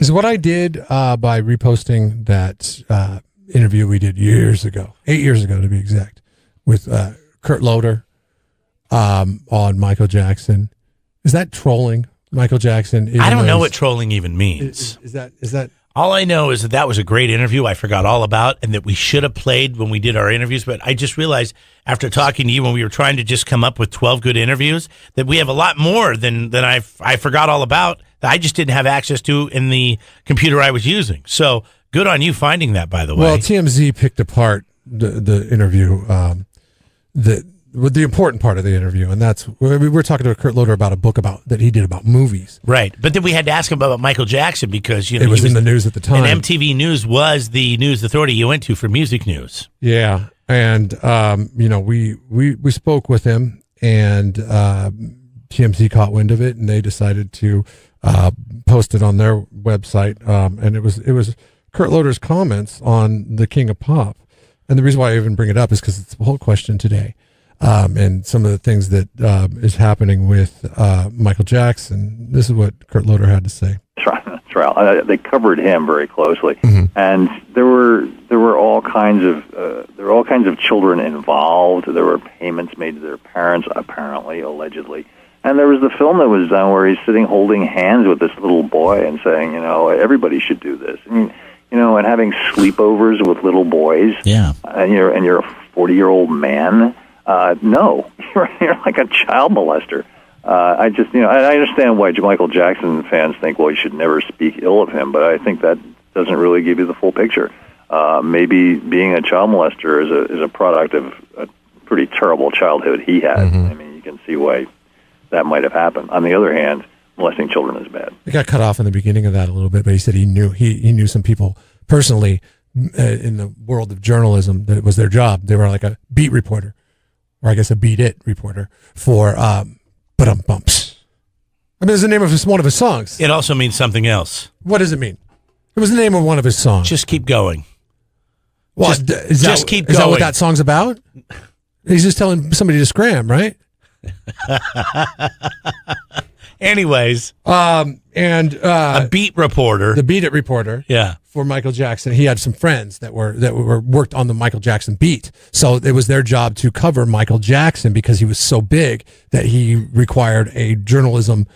is what I did by reposting that interview we did years ago, 8 years ago to be exact, with Kurt Loder on Michael Jackson. Is that trolling Michael Jackson? I don't know what trolling even means. Is that? All I know is that was a great interview I forgot all about and that we should have played when we did our interviews. But I just realized after talking to you when we were trying to just come up with 12 good interviews that we have a lot more than I forgot all about that I just didn't have access to in the computer I was using. So good on you finding that, by the way. Well, TMZ picked apart the interview, the important part of the interview, and that's we were talking to Kurt Loder about a book that he did about movies. Right, but then we had to ask him about Michael Jackson because it was in the news at the time. And MTV News was the news authority you went to for music news. Yeah, and we spoke with him, and TMZ caught wind of it, and they decided to post it on their website, and it was Kurt Loder's comments on the King of Pop, and the reason why I even bring it up is because it's the whole question today. And some of the things that is happening with Michael Jackson. This is what Kurt Loder had to say. That's right. They covered him very closely, and there were all kinds of children involved. There were payments made to their parents, apparently, allegedly, and there was the film that was done where he's sitting holding hands with this little boy and saying, everybody should do this. And having sleepovers with little boys. Yeah, and you're a 40-year-old man. No, you're like a child molester. I understand why Michael Jackson fans think, well, you should never speak ill of him, but I think that doesn't really give you the full picture. Maybe being a child molester is a product of a pretty terrible childhood he had. I mean, you can see why that might have happened. On the other hand, molesting children is bad. He got cut off in the beginning of that a little bit, but he said he knew some people personally in the world of journalism that it was their job. They were like a beat reporter. Or I guess a Beat It reporter for Ba-Dum-Bumps. I mean, it's the name of one of his songs. It also means something else. What does it mean? It was the name of one of his songs. Just keep going. Well, keep going. Is that what that song's about? He's just telling somebody to scram, right? Anyways. A beat reporter. The Beat It reporter. Yeah. For Michael Jackson. He had some friends that worked on the Michael Jackson beat. So it was their job to cover Michael Jackson because he was so big that he required a journalism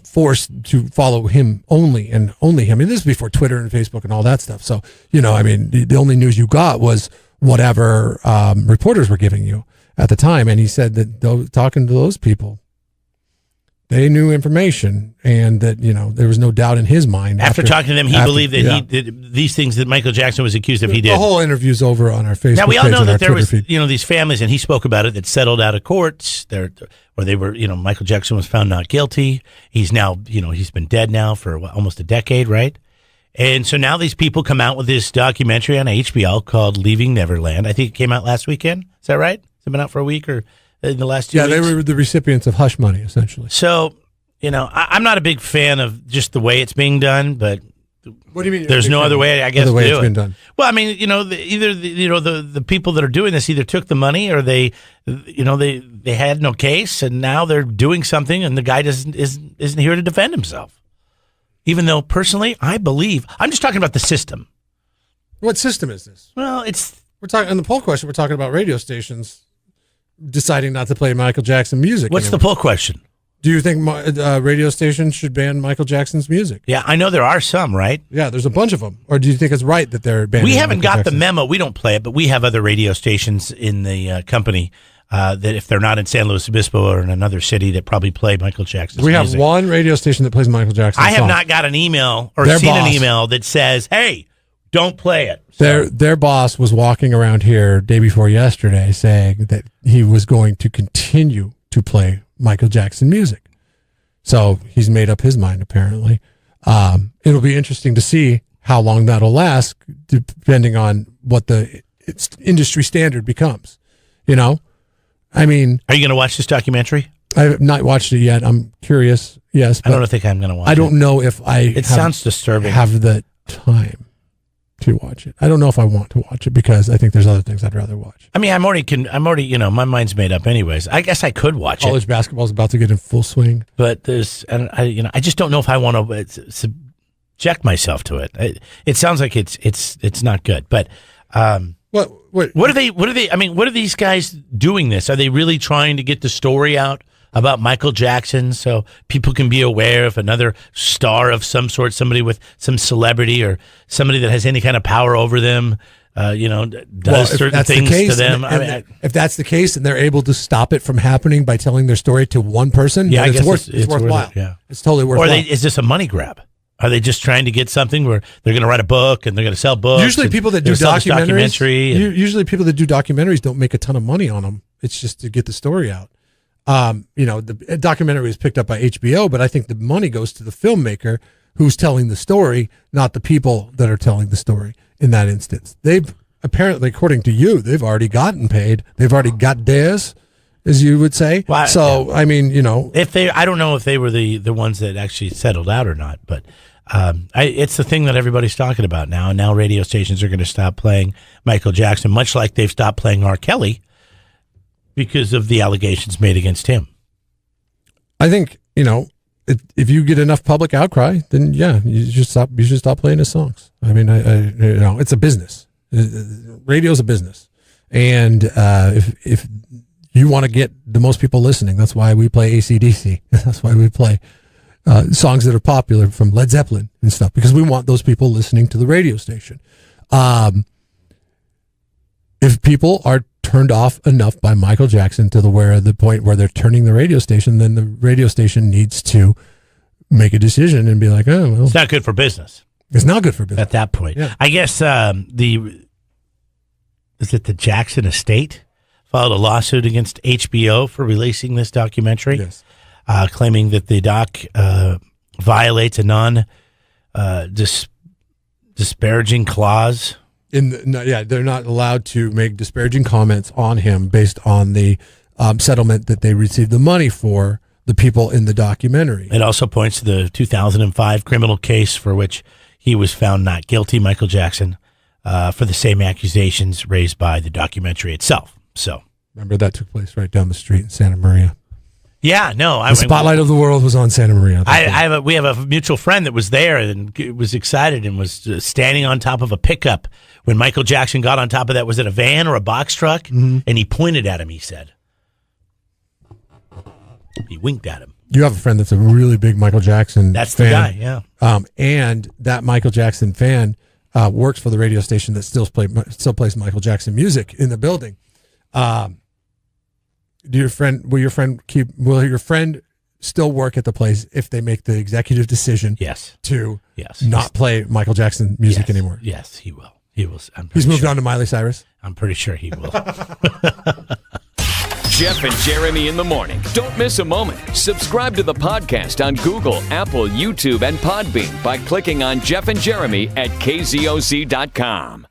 force to follow him only and only him. I mean, this is before Twitter and Facebook and all that stuff. So, the only news you got was whatever reporters were giving you at the time. And he said that talking to those people, they knew information, and that there was no doubt in his mind. After talking to them, he believed that he did these things that Michael Jackson was accused of. He did. The whole interview's over on our Facebook. Now we all page know and that there Twitter was, feed. these families, and he spoke about it, that settled out of courts. They were, Michael Jackson was found not guilty. He's now, he's been dead now for almost a decade, right? And so now these people come out with this documentary on HBO called Leaving Neverland. I think it came out last weekend. Is that right? Has it been out for a week or in the last 2 weeks? Yeah, they were the recipients of hush money, essentially. So. I'm not a big fan of just the way it's being done, but what do you mean? There's no other way, I guess, to do it's it. been done. Well, I mean, the people that are doing this either took the money or they had no case, and now they're doing something, and the guy isn't here to defend himself. Even though, personally, I'm just talking about the system. What system is this? Well, we're talking on the poll question. We're talking about radio stations deciding not to play Michael Jackson music. What's the poll question? Do you think radio stations should ban Michael Jackson's music? Yeah, I know there are some, right? Yeah, there's a bunch of them. Or do you think it's right that they're banning? We haven't Michael got Jackson? the memo. We don't play it, but we have other radio stations in the company that if they're not in San Luis Obispo or in another city that probably play Michael Jackson's music. music. We have one radio station that plays Michael Jackson's I have song. not got an email or Their seen boss. an email that says, hey, don't play it. So, their boss was walking around here day before yesterday saying that he was going to continue to play Michael Jackson music. So he's made up his mind, apparently. It'll be interesting to see how long that'll last, depending on what the industry standard becomes. I mean... Are you going to watch this documentary? I have not watched it yet. I'm curious, yes. I don't think I'm going to watch it. I don't know if sounds disturbing. Have the time to watch it. I don't know if I want to watch it because I think there's other things I'd rather watch. I mean, I'm already, my mind's made up anyways. I guess I could watch it. College basketball is about to get in full swing. But I just don't know if I want to subject myself to it. It sounds like it's not good. But what are they? I mean, what are these guys doing this? Are they really trying to get the story out about Michael Jackson so people can be aware of another star of some sort, somebody with some celebrity or somebody that has any kind of power over them, does certain things to them? If that's the case and they're able to stop it from happening by telling their story to one person, I guess it's worthwhile. It's totally worthwhile. Or is this a money grab? Are they just trying to get something where they're going to write a book and they're going to sell books? Usually people that do usually people that do documentaries don't make a ton of money on them. It's just to get the story out. The documentary was picked up by HBO, but I think the money goes to the filmmaker who's telling the story, not the people that are telling the story in that instance. They've apparently, according to you, they've already gotten paid. They've already got theirs, as you would say. Well, so, I mean, I don't know if they were the ones that actually settled out or not, but it's the thing that everybody's talking about now. And now radio stations are going to stop playing Michael Jackson, much like they've stopped playing R. Kelly, because of the allegations made against him. I think, if you get enough public outcry, then you should stop playing his songs. I mean, it's a business. Radio's a business. And if you want to get the most people listening, that's why we play AC/DC. That's why we play songs that are popular from Led Zeppelin and stuff, because we want those people listening to the radio station. If people are turned off enough by Michael Jackson to the point where they're turning the radio station, then the radio station needs to make a decision and be like, oh, well, it's not good for business. It's not good for business at that point. Yeah. I guess the Jackson estate filed a lawsuit against HBO for releasing this documentary, yes, claiming that the doc violates a disparaging clause. They're not allowed to make disparaging comments on him based on the settlement that they received the money for the people in the documentary. It also points to the 2005 criminal case for which he was found not guilty, Michael Jackson, for the same accusations raised by the documentary itself. So remember that took place right down the street in Santa Maria. Yeah, no. The spotlight of the world was on Santa Maria. We have a mutual friend that was there and was excited and was standing on top of a pickup when Michael Jackson got on top of that. Was it a van or a box truck? Mm-hmm. And he pointed at him, he said. He winked at him. You have a friend that's a really big Michael Jackson That's fan. The guy, yeah. And that Michael Jackson fan works for the radio station that still plays Michael Jackson music in the building. Will your friend still work at the place if they make the executive decision? Yes. To not play Michael Jackson music anymore? Yes, he will. He will. He's moved on to Miley Cyrus. I'm pretty sure he will. Jeff and Jeremy in the morning. Don't miss a moment. Subscribe to the podcast on Google, Apple, YouTube, and Podbean by clicking on Jeff and Jeremy at KZOZ.com.